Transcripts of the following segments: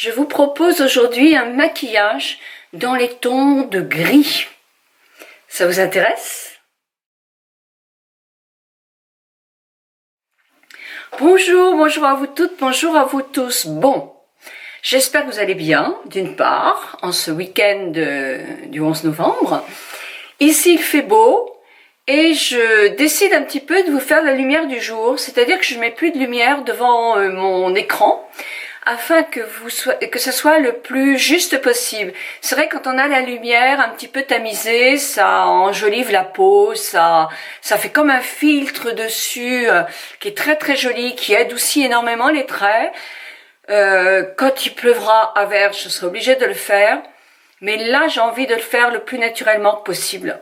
Je vous propose aujourd'hui un maquillage dans les tons de gris. Ça vous intéresse? Bonjour à vous toutes, bonjour à vous tous. Bon, j'espère que vous allez bien, d'une part, en ce week-end du 11 novembre. Ici, il fait beau et je décide un petit peu de vous faire la lumière du jour, c'est-à-dire que je ne mets plus de lumière devant mon écran, afin que ce soit le plus juste possible. C'est vrai, quand on a la lumière un petit peu tamisée, ça enjolive la peau, ça fait comme un filtre dessus qui est très très joli, qui adoucit énormément les traits. Quand il pleuvra à verge, je serai obligée de le faire, mais là j'ai envie de le faire le plus naturellement possible.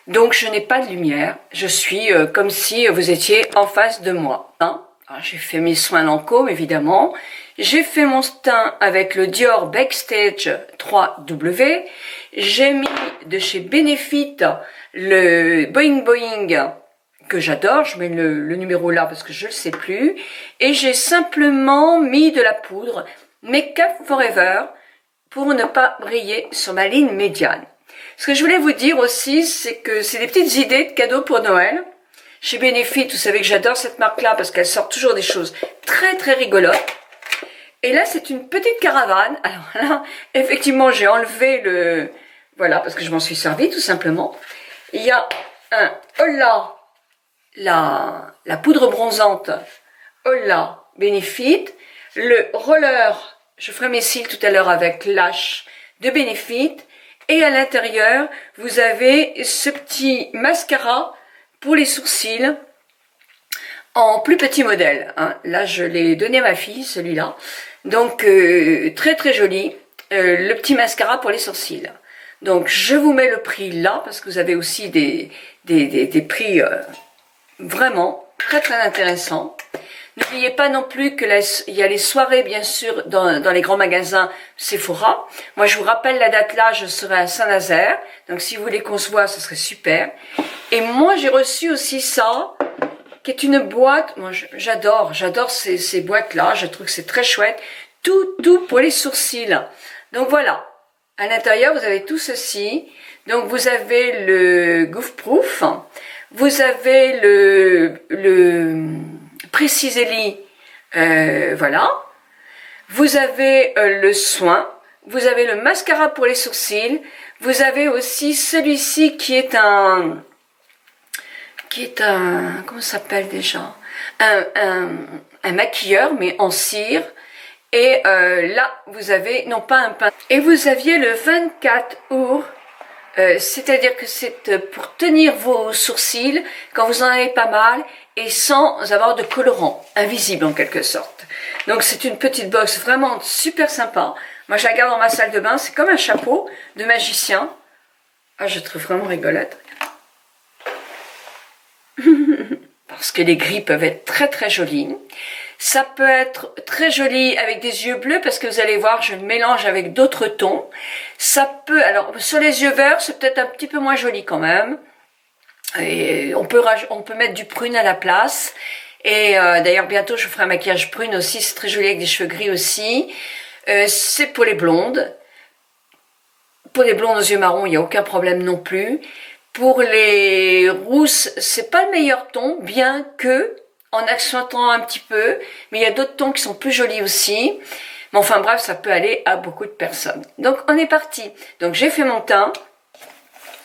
Donc je n'ai pas de lumière, je suis comme si vous étiez en face de moi. Hein. J'ai fait mes soins Lancôme évidemment. J'ai fait mon teint avec le Dior Backstage 3W. J'ai mis de chez Benefit le Boing Boing que j'adore. Je mets le numéro là parce que je ne le sais plus. Et j'ai simplement mis de la poudre Make Up Forever pour ne pas briller sur ma ligne médiane. Ce que je voulais vous dire aussi, c'est que c'est des petites idées de cadeaux pour Noël. Chez Benefit, vous savez que j'adore cette marque-là parce qu'elle sort toujours des choses très très rigolotes. Et là, c'est une petite caravane. Alors là, effectivement, j'ai enlevé le... Voilà, parce que je m'en suis servi, tout simplement. Il y a un Hola, la poudre bronzante Hola Benefit. Le roller, je ferai mes cils tout à l'heure avec Lash de Benefit. Et à l'intérieur, vous avez ce petit mascara pour les sourcils en plus petit modèle. Hein. Là, je l'ai donné à ma fille, celui-là. Donc, très très joli. Le petit mascara pour les sourcils. Donc, je vous mets le prix là, parce que vous avez aussi des prix vraiment très très intéressants. N'oubliez pas non plus que il y a les soirées, bien sûr, dans les grands magasins Sephora. Moi, je vous rappelle la date là, je serai à Saint-Nazaire. Donc, si vous voulez qu'on se voit, ce serait super. Et moi, j'ai reçu aussi ça, qui est une boîte. Moi, j'adore ces boîtes-là. Je trouve que c'est très chouette. Tout pour les sourcils. Donc, voilà. À l'intérieur, vous avez tout ceci. Donc, vous avez le Goof Proof. Vous avez le Precisely, voilà. Vous avez le soin. Vous avez le mascara pour les sourcils. Vous avez aussi celui-ci qui est un comment ça s'appelle déjà, un maquilleur mais en cire. Et là vous avez non pas un pinceau. Et vous aviez le 24 août, c'est-à-dire que c'est pour tenir vos sourcils quand vous en avez pas mal et sans avoir de colorant, invisible en quelque sorte. Donc c'est une petite box vraiment super sympa. Moi je la garde dans ma salle de bain, c'est comme un chapeau de magicien. Ah, je trouve vraiment rigolote. Parce que les gris peuvent être très très jolis. Ça peut être très joli avec des yeux bleus parce que vous allez voir, je le mélange avec d'autres tons. Ça peut, alors sur les yeux verts, c'est peut-être un petit peu moins joli quand même. Et on peut mettre du prune à la place. Et d'ailleurs bientôt je ferai un maquillage prune aussi, c'est très joli avec des cheveux gris aussi. C'est pour les blondes. Pour les blondes aux yeux marrons, il n'y a aucun problème non plus. Pour les rousses, c'est pas le meilleur ton, bien que en accentuant un petit peu, mais il y a d'autres tons qui sont plus jolis aussi. Mais enfin bref, ça peut aller à beaucoup de personnes. Donc on est parti. Donc j'ai fait mon teint.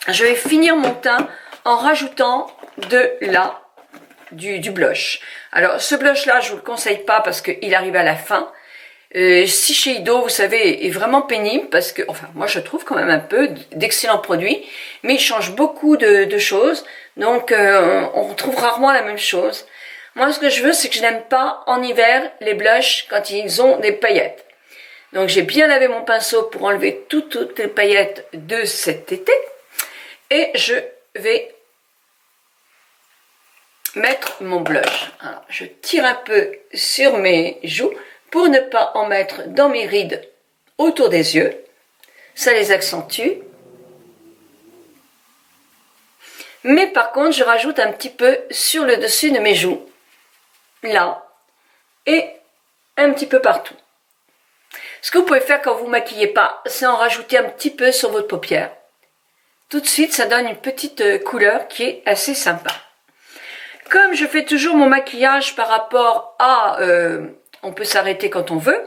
Je vais finir mon teint en rajoutant du blush. Alors ce blush là, je vous le conseille pas parce qu'il arrive à la fin. Shiseido, vous savez, est vraiment pénible parce que, enfin, moi je trouve quand même un peu d'excellents produits, mais il change beaucoup de choses, donc on retrouve rarement la même chose. Moi, ce que je veux, c'est que je n'aime pas en hiver les blushs quand ils ont des paillettes. Donc j'ai bien lavé mon pinceau pour enlever toutes les paillettes de cet été, et je vais mettre mon blush. Alors, je tire un peu sur mes joues pour ne pas en mettre dans mes rides autour des yeux. Ça les accentue. Mais par contre, je rajoute un petit peu sur le dessus de mes joues. Là. Et un petit peu partout. Ce que vous pouvez faire quand vous maquillez pas, c'est en rajouter un petit peu sur votre paupière. Tout de suite, ça donne une petite couleur qui est assez sympa. Comme je fais toujours mon maquillage par rapport à on peut s'arrêter quand on veut,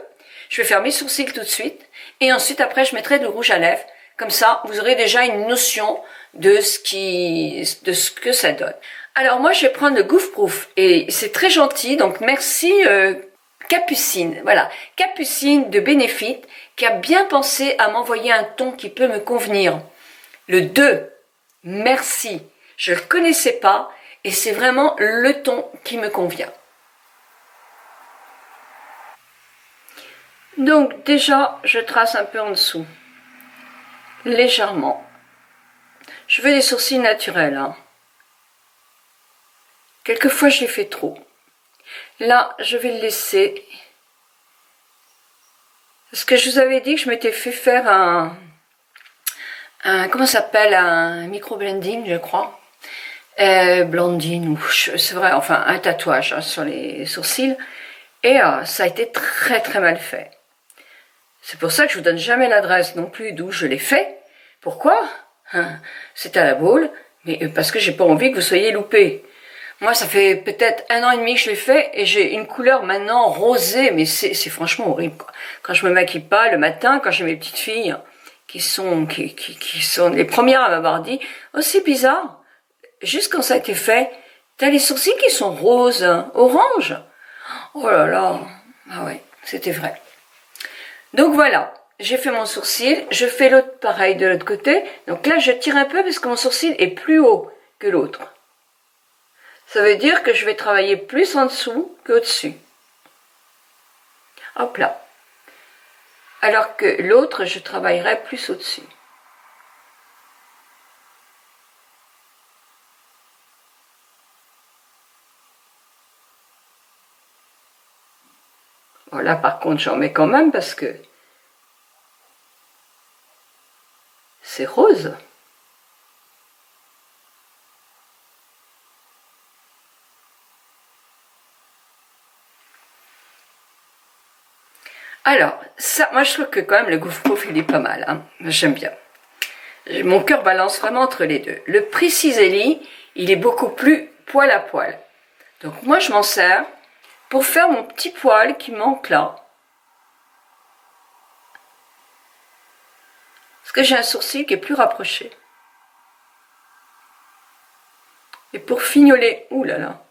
je vais faire mes sourcils tout de suite et ensuite après je mettrai du rouge à lèvres. Comme ça, vous aurez déjà une notion de ce que ça donne. Alors moi, je vais prendre le Goof Proof et c'est très gentil, donc merci Capucine. Voilà, Capucine de Benefit qui a bien pensé à m'envoyer un ton qui peut me convenir. Le 2, merci. Je ne le connaissais pas et c'est vraiment le ton qui me convient. Donc déjà, je trace un peu en dessous. Légèrement. Je veux des sourcils naturels. Hein. Quelquefois, je les fais trop. Là, je vais le laisser. Parce que je vous avais dit que je m'étais fait faire comment ça s'appelle, un micro-blending, je crois. Blondine, ou c'est vrai, enfin, un tatouage hein, sur les sourcils. Et ça a été très très mal fait. C'est pour ça que je vous donne jamais l'adresse non plus d'où je l'ai fait. Pourquoi? C'est à la boule, mais parce que j'ai pas envie que vous soyez loupés. Moi, ça fait peut-être 1 an et demi que je l'ai fait et j'ai une couleur maintenant rosée, mais c'est franchement horrible. Quoi. Quand je me maquille pas le matin, quand j'ai mes petites filles qui sont les premières à m'avoir dit « Oh, c'est bizarre, juste quand ça a été fait, t'as les sourcils qui sont roses, orange. » Oh là là, ah ouais, c'était vrai. Donc voilà, j'ai fait mon sourcil, je fais l'autre pareil de l'autre côté. Donc là, je tire un peu parce que mon sourcil est plus haut que l'autre. Ça veut dire que je vais travailler plus en dessous qu'au-dessus. Hop là. Alors que l'autre, je travaillerai plus au-dessus. Voilà, par contre, j'en mets quand même parce que c'est rose. Alors, ça, moi je trouve que quand même le Goof Proof, il est pas mal. Hein. J'aime bien. Mon cœur balance vraiment entre les deux. Le Preciselli, il est beaucoup plus poil à poil. Donc moi je m'en sers pour faire mon petit poil qui manque là. Parce que j'ai un sourcil qui est plus rapproché. Et pour fignoler, ouh là là.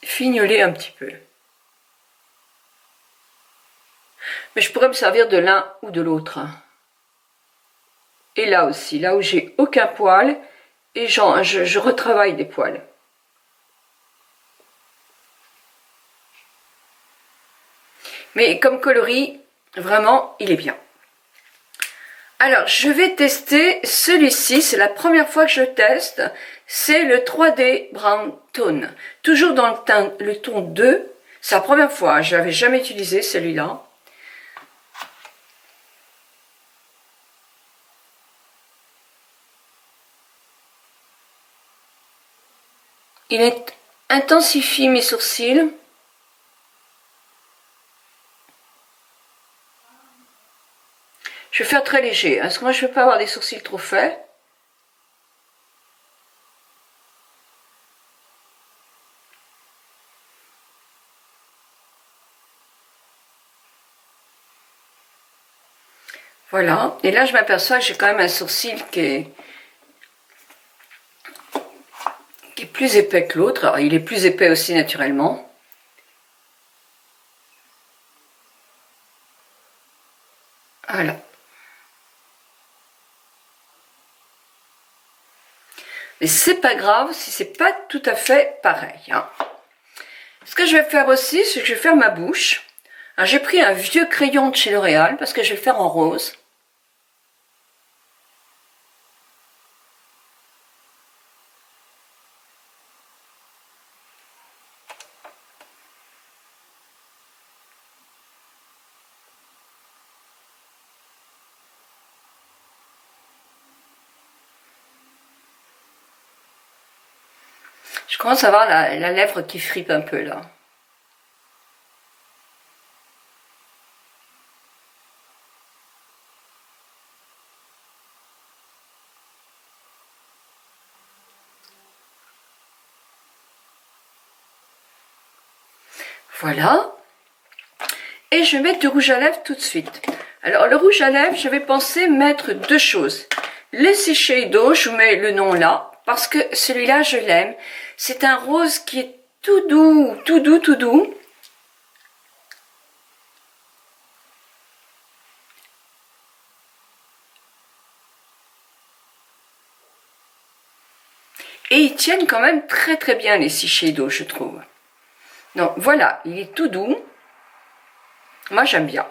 Fignoler un petit peu. Mais je pourrais me servir de l'un ou de l'autre. Et là aussi, là où j'ai aucun poil, et je retravaille des poils. Mais comme coloris, vraiment, il est bien. Alors, je vais tester celui-ci, c'est la première fois que je teste, c'est le 3D Brown Tone. Toujours dans le ton 2, c'est la première fois, je n'avais jamais utilisé celui-là. Il intensifie mes sourcils. Je vais faire très léger, parce que moi je ne veux pas avoir des sourcils trop faits. Voilà, et là je m'aperçois que j'ai quand même un sourcil qui est plus épais que l'autre. Alors il est plus épais aussi naturellement. Voilà. Mais c'est pas grave si c'est pas tout à fait pareil. Hein. Ce que je vais faire aussi, c'est que je vais faire ma bouche. J'ai pris un vieux crayon de chez L'Oréal parce que je vais le faire en rose. Je commence à avoir la lèvre qui fripe un peu là. Voilà. Et je vais mettre du rouge à lèvres tout de suite. Alors, le rouge à lèvres, j'avais pensé mettre deux choses. Le Shiseido, je vous mets le nom là, parce que celui-là, je l'aime. C'est un rose qui est tout doux, tout doux, tout doux. Et ils tiennent quand même très très bien les Shiseido, je trouve. Donc voilà, il est tout doux. Moi j'aime bien.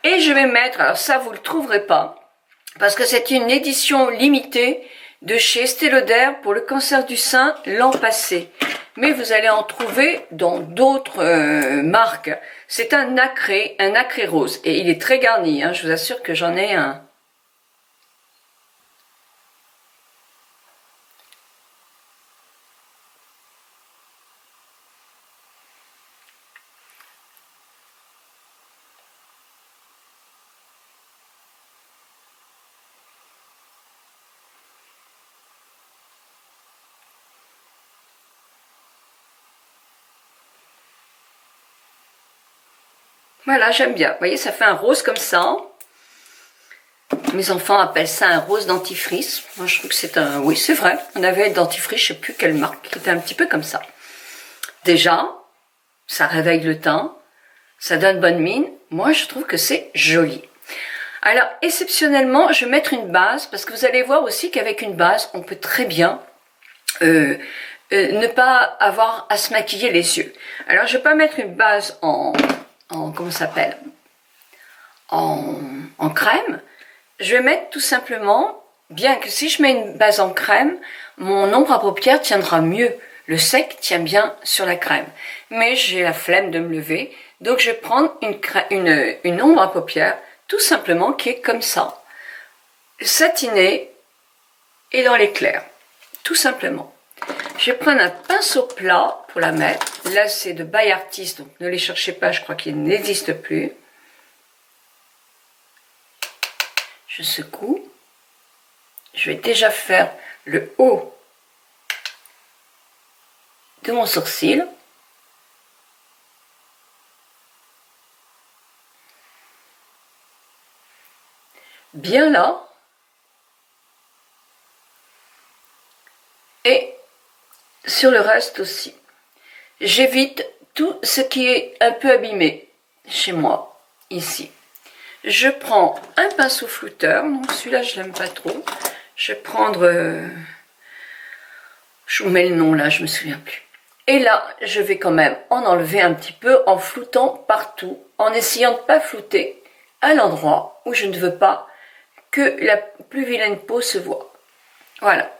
Et je vais mettre, alors ça vous le trouverez pas, parce que c'est une édition limitée de chez Estée Lauder pour le cancer du sein l'an passé. Mais vous allez en trouver dans d'autres marques. C'est un nacré rose. Et il est très garni, hein, je vous assure que j'en ai un. Voilà, j'aime bien. Vous voyez, ça fait un rose comme ça. Mes enfants appellent ça un rose dentifrice. Moi, je trouve que c'est un... Oui, c'est vrai. On avait un dentifrice, je ne sais plus quelle marque, qui était un petit peu comme ça. Déjà, ça réveille le teint. Ça donne bonne mine. Moi, je trouve que c'est joli. Alors, exceptionnellement, je vais mettre une base, parce que vous allez voir aussi qu'avec une base, on peut très bien ne pas avoir à se maquiller les yeux. Alors, je vais pas mettre une base comment ça s'appelle, en crème. Je vais mettre tout simplement, bien que si je mets une base en crème, mon ombre à paupières tiendra mieux. Le sec tient bien sur la crème. Mais j'ai la flemme de me lever, donc je vais prendre une ombre à paupières, tout simplement, qui est comme ça, satinée et dans l'éclair, tout simplement. Je vais prendre un pinceau plat pour la mettre. Là, c'est de By Artist, donc ne les cherchez pas, je crois qu'il n'existe plus. Je secoue. Je vais déjà faire le haut de mon sourcil. Bien là. Et sur le reste aussi. J'évite tout ce qui est un peu abîmé chez moi, ici. Je prends un pinceau flouteur, donc celui-là je l'aime pas trop. Je vais prendre, je vous mets le nom là, je me souviens plus. Et là, je vais quand même en enlever un petit peu en floutant partout, en essayant de ne pas flouter à l'endroit où je ne veux pas que la plus vilaine peau se voit. Voilà.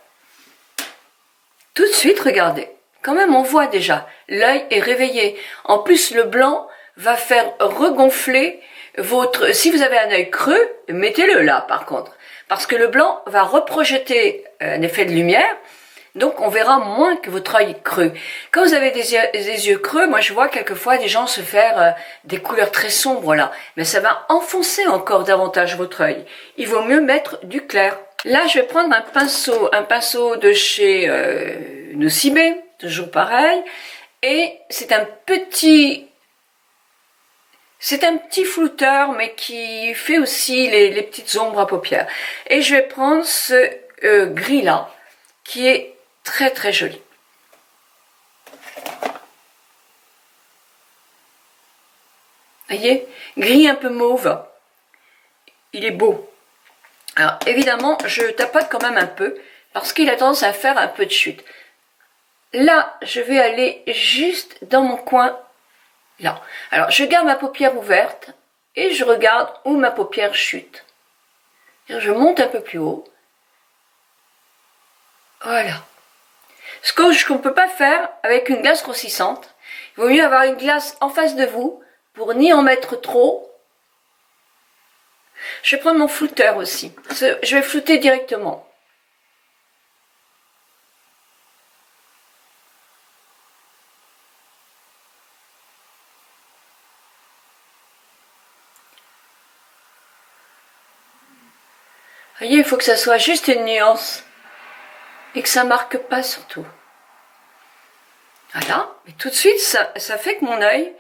Tout de suite, regardez. Quand même, on voit déjà, l'œil est réveillé. En plus, le blanc va faire regonfler votre... Si vous avez un œil creux, mettez-le là, par contre. Parce que le blanc va reprojeter un effet de lumière, donc on verra moins que votre œil creux. Quand vous avez des yeux creux, moi je vois quelquefois des gens se faire des couleurs très sombres là. Mais ça va enfoncer encore davantage votre œil. Il vaut mieux mettre du clair. Là, je vais prendre un pinceau de chez Nocibé, toujours pareil, et c'est un petit flouteur, mais qui fait aussi les petites ombres à paupières. Et je vais prendre ce gris-là, qui est très très joli. Voyez, gris un peu mauve, il est beau. Alors évidemment, je tapote quand même un peu, parce qu'il a tendance à faire un peu de chute. Là, je vais aller juste dans mon coin, là. Alors, je garde ma paupière ouverte, et je regarde où ma paupière chute. Je monte un peu plus haut. Voilà. Ce qu'on ne peut pas faire avec une glace grossissante, il vaut mieux avoir une glace en face de vous, pour n'y en mettre trop. Je vais prendre mon flouteur aussi. Je vais flouter directement. Voyez, il faut que ça soit juste une nuance. Et que ça marque pas surtout. Voilà. Et tout de suite, ça fait que mon œil,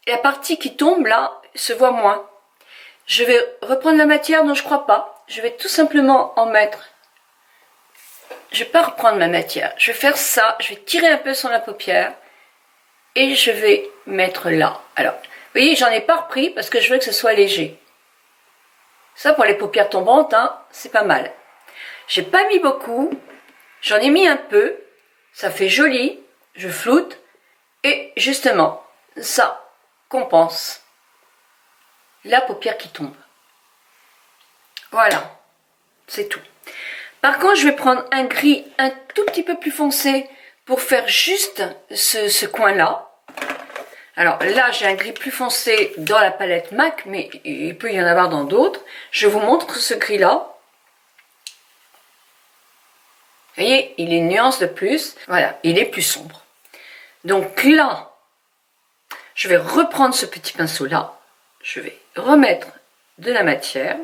la partie qui tombe là se voit moins. Je vais reprendre la matière, non je crois pas. Je vais tout simplement en mettre. Je vais pas reprendre ma matière. Je vais faire ça, je vais tirer un peu sur la paupière et je vais mettre là. Alors, vous voyez, j'en ai pas repris parce que je veux que ce soit léger. Ça pour les paupières tombantes, hein, c'est pas mal. J'ai pas mis beaucoup, j'en ai mis un peu, ça fait joli, je floute et justement, ça compense la paupière qui tombe. Voilà, c'est tout. Par contre, je vais prendre un gris un tout petit peu plus foncé pour faire juste ce coin-là. Alors là, j'ai un gris plus foncé dans la palette MAC, mais il peut y en avoir dans d'autres. Je vous montre ce gris-là. Vous voyez, il est une nuance de plus. Voilà, il est plus sombre. Donc là, je vais reprendre ce petit pinceau-là. Je vais remettre de la matière.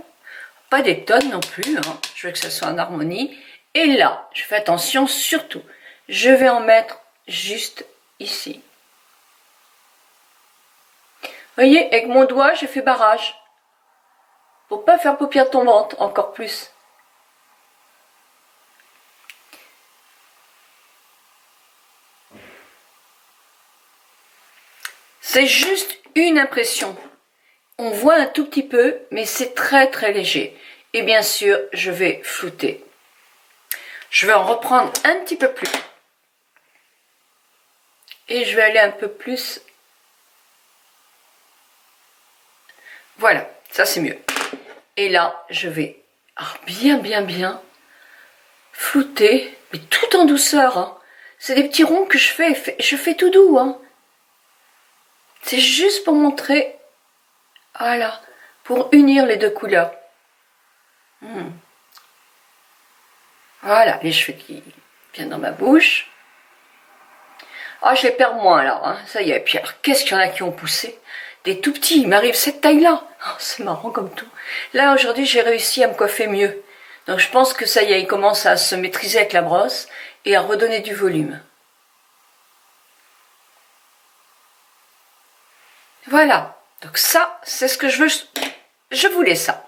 Pas des tonnes non plus, hein. Je veux que ça soit en harmonie. Et là, je fais attention surtout. Je vais en mettre juste ici. Vous voyez, avec mon doigt, j'ai fait barrage. Pour pas faire paupière tombante, encore plus. C'est juste une impression. On voit un tout petit peu, mais c'est très très léger. Et bien sûr, je vais flouter. Je vais en reprendre un petit peu plus. Et je vais aller un peu plus. Voilà, ça c'est mieux. Et là, je vais bien flouter, mais tout en douceur. Hein. C'est des petits ronds que je fais tout doux. Hein. C'est juste pour montrer, voilà, pour unir les deux couleurs. Voilà, les cheveux qui viennent dans ma bouche. Ah, je les perds moins là, hein. Ça y est. Puis alors, qu'est-ce qu'il y en a qui ont poussé? Des tout petits, il m'arrive cette taille-là. Oh, c'est marrant comme tout. Là, aujourd'hui, j'ai réussi à me coiffer mieux. Donc, je pense que ça y est, il commence à se maîtriser avec la brosse et à redonner du volume. Voilà. Donc ça, c'est ce que je veux. Je voulais ça.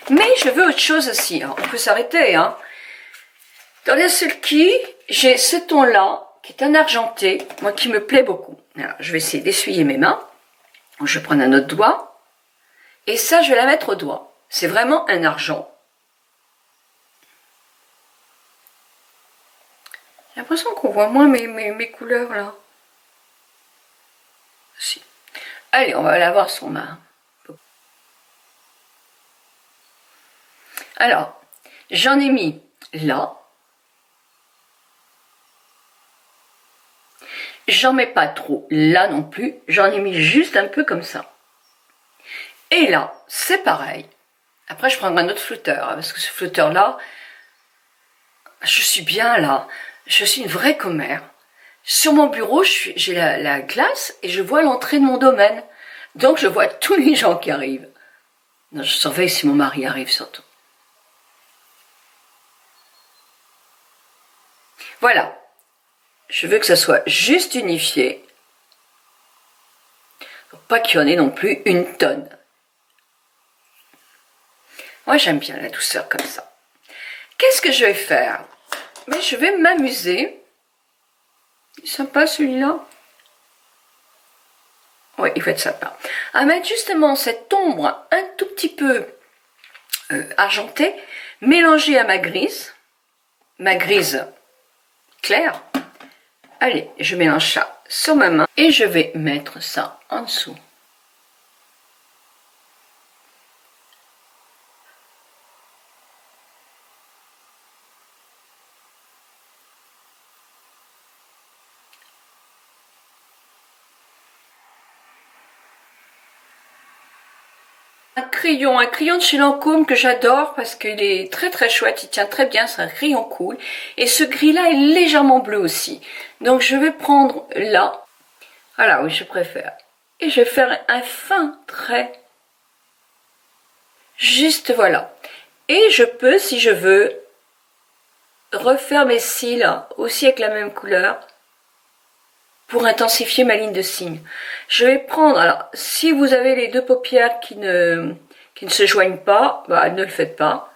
Mais je veux autre chose aussi. Hein. On peut s'arrêter. Hein. Dans la sulky, j'ai ce ton-là, qui est un argenté, moi qui me plaît beaucoup. Alors, je vais essayer d'essuyer mes mains. Je vais prendre un autre doigt. Et ça, je vais la mettre au doigt. C'est vraiment un argent. J'ai l'impression qu'on voit moins mes couleurs là. Si. Allez, on va la voir sur ma... Alors, j'en ai mis là. J'en mets pas trop là non plus. J'en ai mis juste un peu comme ça. Et là, c'est pareil. Après, je prendrai un autre flouteur. Hein, parce que ce flouteur-là, je suis bien là. Je suis une vraie commère. Sur mon bureau, j'ai la glace et je vois l'entrée de mon domaine. Donc, je vois tous les gens qui arrivent. Non, je surveille si mon mari arrive surtout. Voilà. Je veux que ça soit juste unifié. Pour pas qu'il y en ait non plus une tonne. Moi, j'aime bien la douceur comme ça. Qu'est-ce que je vais faire? Mais je vais m'amuser. Il est sympa celui-là. Oui, il va être sympa. À mettre justement cette ombre un tout petit peu argentée, mélangée à ma grise claire. Allez, je mélange ça sur ma main et je vais mettre ça en dessous. Un crayon de chez Lancôme que j'adore parce qu'il est très très chouette, il tient très bien, c'est un crayon cool. Et ce gris là est légèrement bleu aussi. Donc je vais prendre là, voilà, oui je préfère. Et je vais faire un fin trait, juste voilà. Et je peux, si je veux, refaire mes cils aussi avec la même couleur. pour intensifier ma ligne de cils. Je vais prendre, alors si vous avez les deux paupières qui ne se joignent pas, bah, ne le faites pas.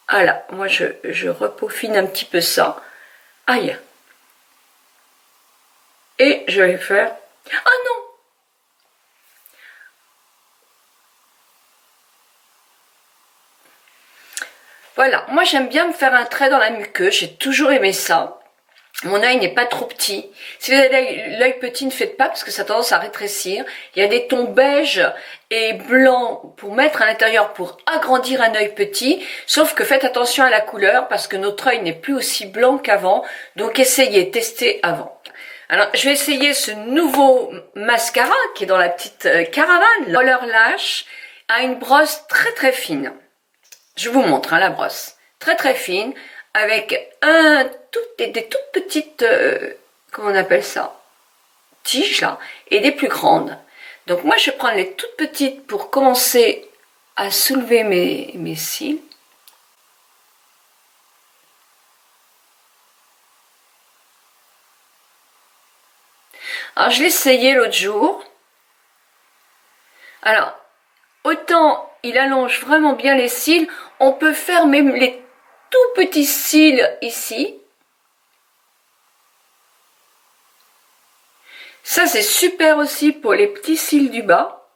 Voilà, moi je repeaufine un petit peu ça. Aïe. Et je vais faire... Ah non! Voilà, moi j'aime bien me faire un trait dans la muqueuse, j'ai toujours aimé ça. Mon œil n'est pas trop petit. Si vous avez l'œil petit, ne faites pas parce que ça a tendance à rétrécir. Il y a des tons beige et blanc pour mettre à l'intérieur pour agrandir un œil petit. Sauf que faites attention à la couleur parce que notre œil n'est plus aussi blanc qu'avant. Donc essayez, testez avant. Alors je vais essayer ce nouveau mascara qui est dans la petite caravane. Roller Lash a une brosse très très fine. Je vous montre la brosse. Très très fine. Avec des toutes petites, comment on appelle ça, tiges là, et des plus grandes. Donc moi je vais prendre les toutes petites pour commencer à soulever mes cils. Alors je l'ai essayé l'autre jour. Alors, autant il allonge vraiment bien les cils, on peut faire même les tout petits cils ici. Ça c'est super aussi pour les petits cils du bas.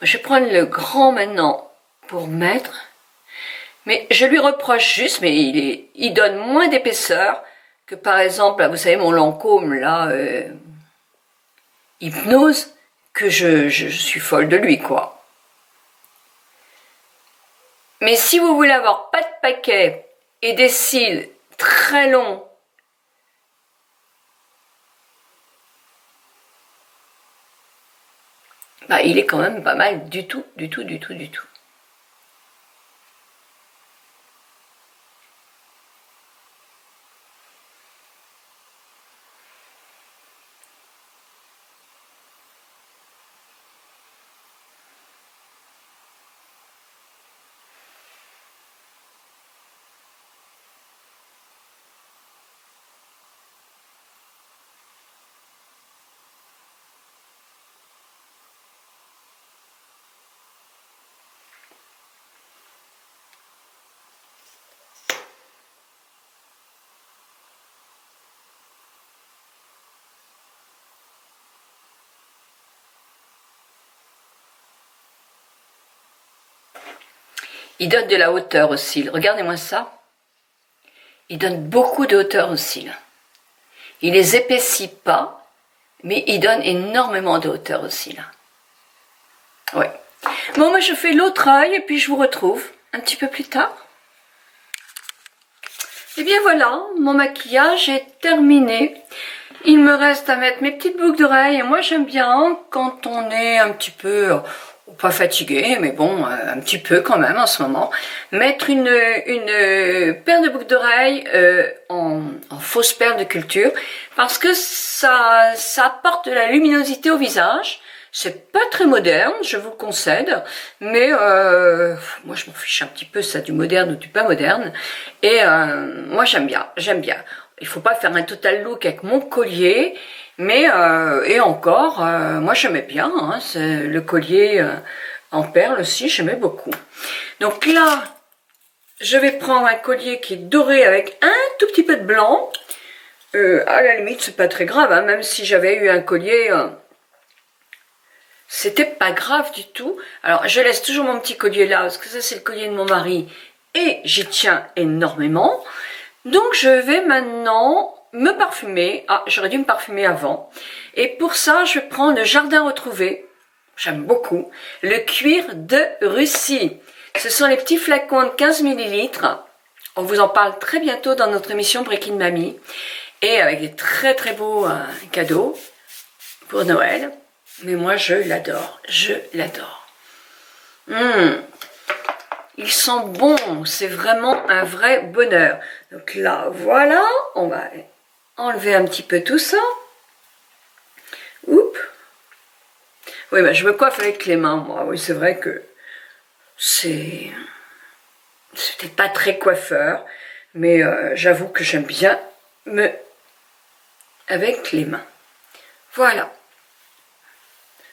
Je vais prendre le grand maintenant pour mettre. Mais je lui reproche juste, mais il donne moins d'épaisseur que par exemple, là, vous savez mon Lancôme là, Hypnose, que je suis folle de lui quoi. Mais si vous voulez avoir pas de paquet et des cils très longs, bah il est quand même pas mal du tout. Il donne de la hauteur aux cils. Regardez-moi ça. Il donne beaucoup de hauteur aux cils. Il les épaissit pas, mais il donne énormément de hauteur aux cils. Ouais. Bon, moi je fais l'autre œil et puis je vous retrouve un petit peu plus tard. Et bien voilà, mon maquillage est terminé. Il me reste à mettre mes petites boucles d'oreilles. Et moi j'aime bien quand on est un petit peu... pas fatigué, mais bon, un petit peu quand même en ce moment, mettre une paire de boucles d'oreilles en fausse perle de culture, parce que ça apporte de la luminosité au visage. C'est pas très moderne, je vous le concède, mais moi je m'en fiche un petit peu ça du moderne ou du pas moderne, et moi j'aime bien. Il faut pas faire un total look avec mon collier, mais et encore, moi j'aimais bien, hein, le collier en perles aussi, j'aimais beaucoup. Donc là, je vais prendre un collier qui est doré avec un tout petit peu de blanc. À la limite, c'est pas très grave, hein, même si j'avais eu un collier, c'était pas grave du tout. Alors je laisse toujours mon petit collier là, parce que ça c'est le collier de mon mari, et j'y tiens énormément. Donc je vais maintenant me parfumer. Ah, j'aurais dû me parfumer avant. Et pour ça, je vais prendre le Jardin Retrouvé. J'aime beaucoup. Le cuir de Russie. Ce sont les petits flacons de 15 ml. On vous en parle très bientôt dans notre émission Breaking Mamie. Et avec des très très beaux cadeaux pour Noël. Mais moi, je l'adore. Je l'adore. Ils sont bons, c'est vraiment un vrai bonheur. Donc là, voilà, on va enlever un petit peu tout ça. Oups. Oui, bah, je me coiffe avec les mains, moi. Oui, c'est vrai que c'est peut-être pas très coiffeur, mais j'avoue que j'aime bien me avec les mains. Voilà.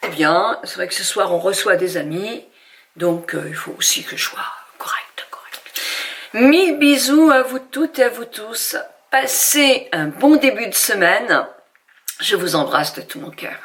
Eh bien, c'est vrai que ce soir on reçoit des amis, donc il faut aussi que je sois correcte. 1000 bisous à vous toutes et à vous tous. Passez un bon début de semaine. Je vous embrasse de tout mon cœur.